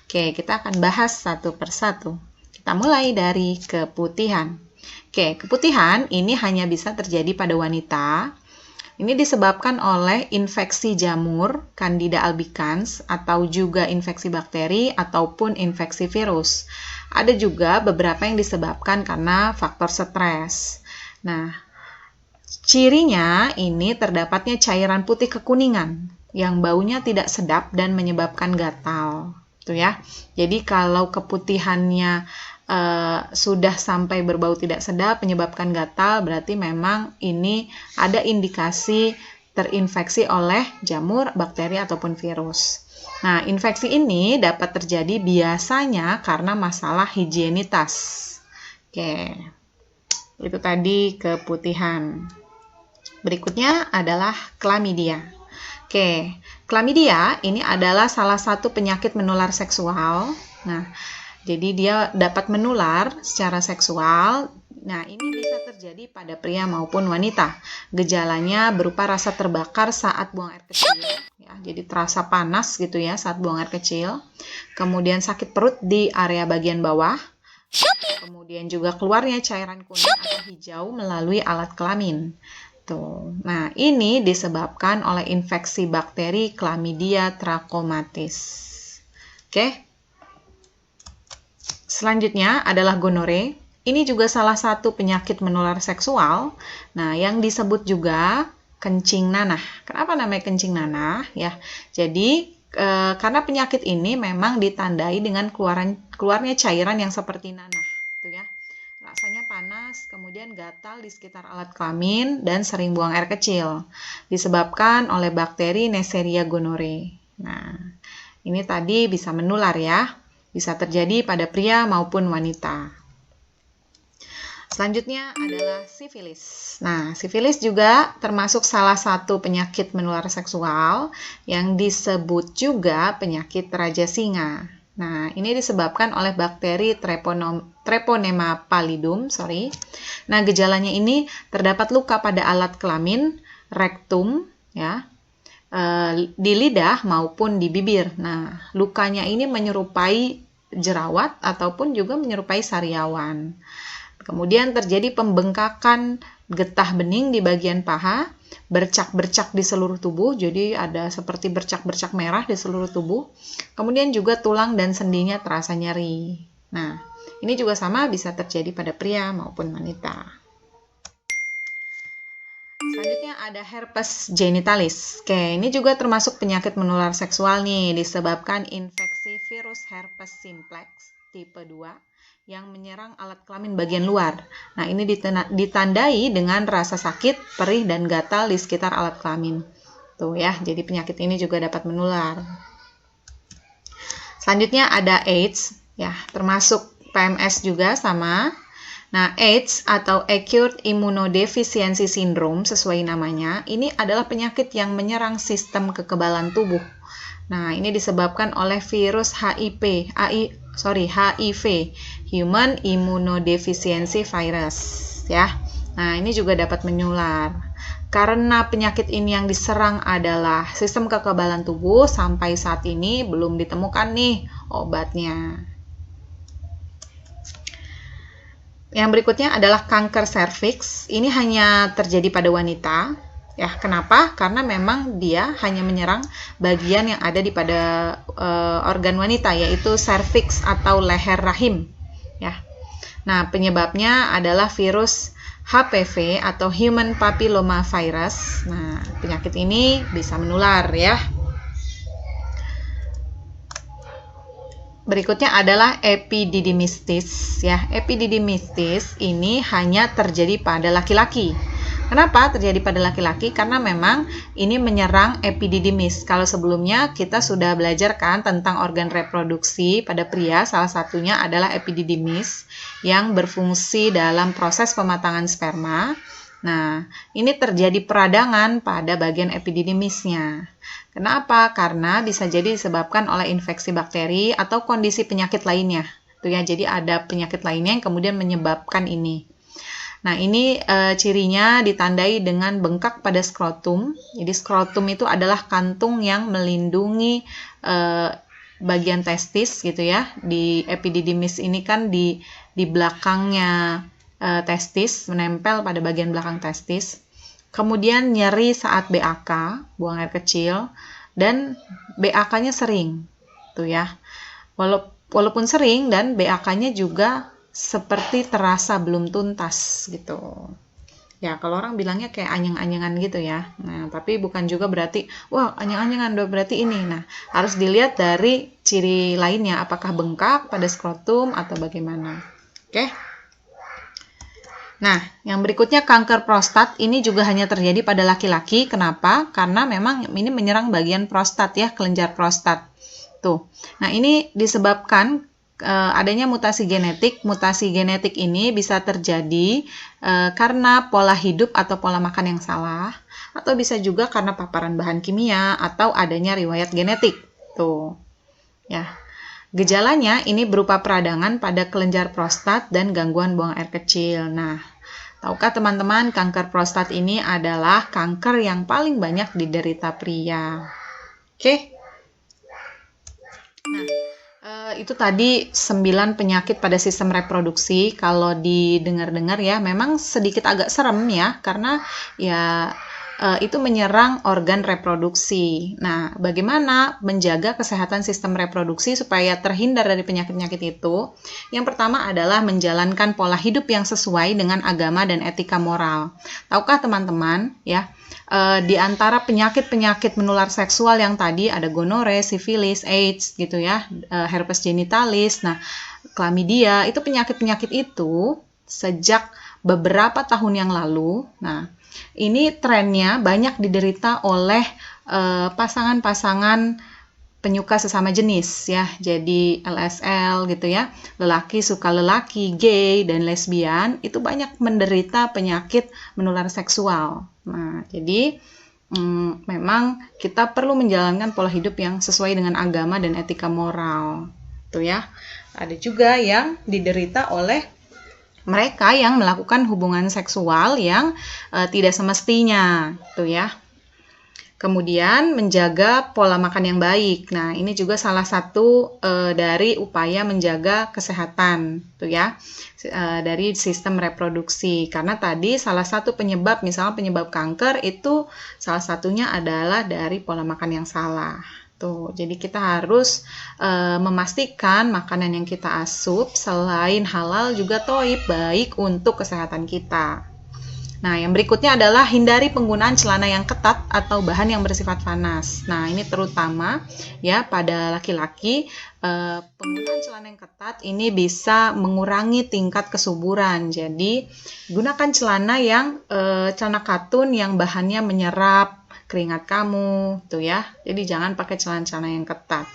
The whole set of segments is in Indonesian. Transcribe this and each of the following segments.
Oke, kita akan bahas satu persatu. Kita mulai dari keputihan. Oke, keputihan ini hanya bisa terjadi pada wanita. Ini disebabkan oleh infeksi jamur, Candida albicans, atau juga infeksi bakteri ataupun infeksi virus. Ada juga beberapa yang disebabkan karena faktor stres. Nah, cirinya ini terdapatnya cairan putih kekuningan yang baunya tidak sedap dan menyebabkan gatal. Tuh ya. Jadi kalau keputihannya sudah sampai berbau tidak sedap, menyebabkan gatal, berarti memang ini ada indikasi terinfeksi oleh jamur, bakteri, ataupun virus. Nah, infeksi ini dapat terjadi biasanya karena masalah higienitas. Oke, itu tadi keputihan. Berikutnya adalah klamidia. Oke, klamidia ini adalah salah satu penyakit menular seksual. Nah, jadi dia dapat menular secara seksual. Nah, ini bisa terjadi pada pria maupun wanita. Gejalanya berupa rasa terbakar saat buang air kecil. Ya, jadi terasa panas gitu ya saat buang air kecil. Kemudian sakit perut di area bagian bawah. Kemudian juga keluarnya cairan kuning atau hijau melalui alat kelamin. Tuh. Nah, ini disebabkan oleh infeksi bakteri Chlamydia trachomatis. Oke. Selanjutnya adalah gonore. Ini juga salah satu penyakit menular seksual. Nah, yang disebut juga kencing nanah. Kenapa namanya kencing nanah? Ya, jadi karena penyakit ini memang ditandai dengan keluarnya cairan yang seperti nanah, tuh ya. Rasanya panas, kemudian gatal di sekitar alat kelamin dan sering buang air kecil. Disebabkan oleh bakteri Neisseria gonorrhoeae. Nah, ini tadi bisa menular ya. Bisa terjadi pada pria maupun wanita. Selanjutnya adalah sifilis. Nah, sifilis juga termasuk salah satu penyakit menular seksual yang disebut juga penyakit raja singa. Nah, ini disebabkan oleh bakteri Treponema pallidum, Nah, gejalanya ini terdapat luka pada alat kelamin, rektum, ya, di lidah maupun di bibir. Nah, lukanya ini menyerupai jerawat ataupun juga menyerupai sariawan. Kemudian terjadi pembengkakan getah bening di bagian paha, bercak-bercak di seluruh tubuh, jadi ada seperti bercak-bercak merah di seluruh tubuh. Kemudian juga tulang dan sendinya terasa nyeri. Nah, ini juga sama bisa terjadi pada pria maupun wanita. Selanjutnya ada herpes genitalis. Oke, ini juga termasuk penyakit menular seksual nih, disebabkan infeksi virus herpes simplex tipe 2 yang menyerang alat kelamin bagian luar. Nah, ini ditandai dengan rasa sakit, perih, dan gatal di sekitar alat kelamin. Tuh ya, jadi penyakit ini juga dapat menular. Selanjutnya ada AIDS, ya, termasuk PMS juga sama. Nah, AIDS atau Acute Immunodeficiency Syndrome sesuai namanya, ini adalah penyakit yang menyerang sistem kekebalan tubuh. Nah, ini disebabkan oleh virus HIV, Human Immunodeficiency Virus, ya. Nah, ini juga dapat menular. Karena penyakit ini yang diserang adalah sistem kekebalan tubuh, sampai saat ini belum ditemukan nih obatnya. Yang berikutnya adalah kanker serviks. Ini hanya terjadi pada wanita. Ya, kenapa? Karena memang dia hanya menyerang bagian yang ada di pada organ wanita, yaitu serviks atau leher rahim. Ya. Nah, penyebabnya adalah virus HPV atau Human Papilloma Virus. Nah, penyakit ini bisa menular ya. Berikutnya adalah epididymistis. Ya, epididymistis ini hanya terjadi pada laki-laki. Kenapa terjadi pada laki-laki? Karena memang ini menyerang epididymis. Kalau sebelumnya kita sudah belajar kan tentang organ reproduksi pada pria, salah satunya adalah epididymis yang berfungsi dalam proses pematangan sperma. Nah, ini terjadi peradangan pada bagian epididymisnya. Kenapa? Karena bisa jadi disebabkan oleh infeksi bakteri atau kondisi penyakit lainnya. Tuh ya, jadi ada penyakit lainnya yang kemudian menyebabkan ini. Nah, ini cirinya ditandai dengan bengkak pada skrotum. Jadi skrotum itu adalah kantung yang melindungi bagian testis gitu ya. Di epididymis ini kan di belakangnya testis, menempel pada bagian belakang testis. Kemudian nyeri saat BAK, buang air kecil, dan BAK-nya sering, tuh ya. Walaupun sering dan BAK-nya juga seperti terasa belum tuntas gitu. Ya, kalau orang bilangnya kayak anyang-anyangan gitu ya. Nah, tapi bukan juga berarti, wah anyang-anyangan berarti ini. Nah, harus dilihat dari ciri lainnya, apakah bengkak pada skrotum atau bagaimana. Oke. Nah, yang berikutnya kanker prostat ini juga hanya terjadi pada laki-laki. Kenapa? Karena memang ini menyerang bagian prostat ya, kelenjar prostat. Tuh. Nah, ini disebabkan adanya mutasi genetik. Mutasi genetik ini bisa terjadi karena pola hidup atau pola makan yang salah, atau bisa juga karena paparan bahan kimia atau adanya riwayat genetik. Tuh. Ya. Gejalanya ini berupa peradangan pada kelenjar prostat dan gangguan buang air kecil. Nah, tahukah teman-teman, kanker prostat ini adalah kanker yang paling banyak diderita pria. Oke. Nah, itu tadi 9 penyakit pada sistem reproduksi. Kalau didengar-dengar ya, memang sedikit agak serem ya, karena ya itu menyerang organ reproduksi. Nah, bagaimana menjaga kesehatan sistem reproduksi supaya terhindar dari penyakit-penyakit itu? Yang pertama adalah menjalankan pola hidup yang sesuai dengan agama dan etika moral. Tahukah teman-teman ya, di antara penyakit-penyakit menular seksual yang tadi ada gonore, sifilis, AIDS gitu ya, herpes genitalis, nah chlamydia, itu penyakit-penyakit itu sejak beberapa tahun yang lalu. Nah, ini trennya banyak diderita oleh pasangan-pasangan penyuka sesama jenis ya. Jadi LSL gitu ya. Lelaki suka lelaki, gay dan lesbian itu banyak menderita penyakit menular seksual. Nah, jadi memang kita perlu menjalankan pola hidup yang sesuai dengan agama dan etika moral. Tuh ya. Ada juga yang diderita oleh mereka yang melakukan hubungan seksual yang tidak semestinya, tuh ya. Kemudian menjaga pola makan yang baik. Nah, ini juga salah satu dari upaya menjaga kesehatan, tuh ya, dari sistem reproduksi. Karena tadi salah satu penyebab, misalnya penyebab kanker itu salah satunya adalah dari pola makan yang salah. Tuh, jadi kita harus memastikan makanan yang kita asup selain halal juga thayyib, baik untuk kesehatan kita. Nah, yang berikutnya adalah hindari penggunaan celana yang ketat atau bahan yang bersifat panas. Nah, ini terutama ya pada laki-laki, penggunaan celana yang ketat ini bisa mengurangi tingkat kesuburan. Jadi, gunakan celana yang celana katun yang bahannya menyerap keringat kamu, tuh ya. Jadi jangan pakai celana-celana yang ketat.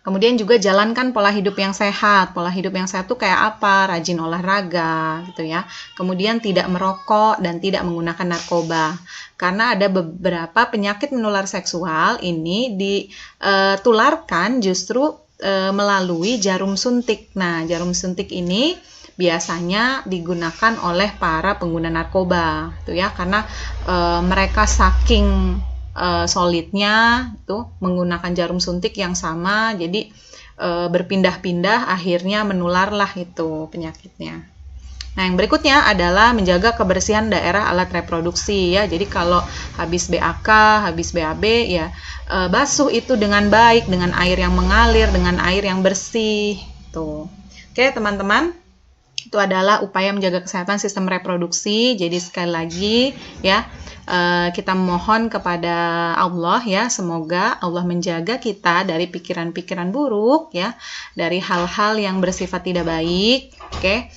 Kemudian juga jalankan pola hidup yang sehat. Pola hidup yang sehat tuh kayak apa? Rajin olahraga, gitu ya. Kemudian tidak merokok dan tidak menggunakan narkoba. Karena ada beberapa penyakit menular seksual ini ditularkan justru melalui jarum suntik. Nah, jarum suntik ini biasanya digunakan oleh para pengguna narkoba, tuh ya, karena mereka saking solidnya tuh menggunakan jarum suntik yang sama, jadi berpindah-pindah akhirnya menularlah itu penyakitnya. Nah, yang berikutnya adalah menjaga kebersihan daerah alat reproduksi ya. Jadi kalau habis BAK, habis BAB ya basuh itu dengan baik, dengan air yang mengalir, dengan air yang bersih tuh. Oke, teman-teman. Itu adalah upaya menjaga kesehatan sistem reproduksi. Jadi sekali lagi ya, kita mohon kepada Allah ya, semoga Allah menjaga kita dari pikiran-pikiran buruk ya, dari hal-hal yang bersifat tidak baik. Oke.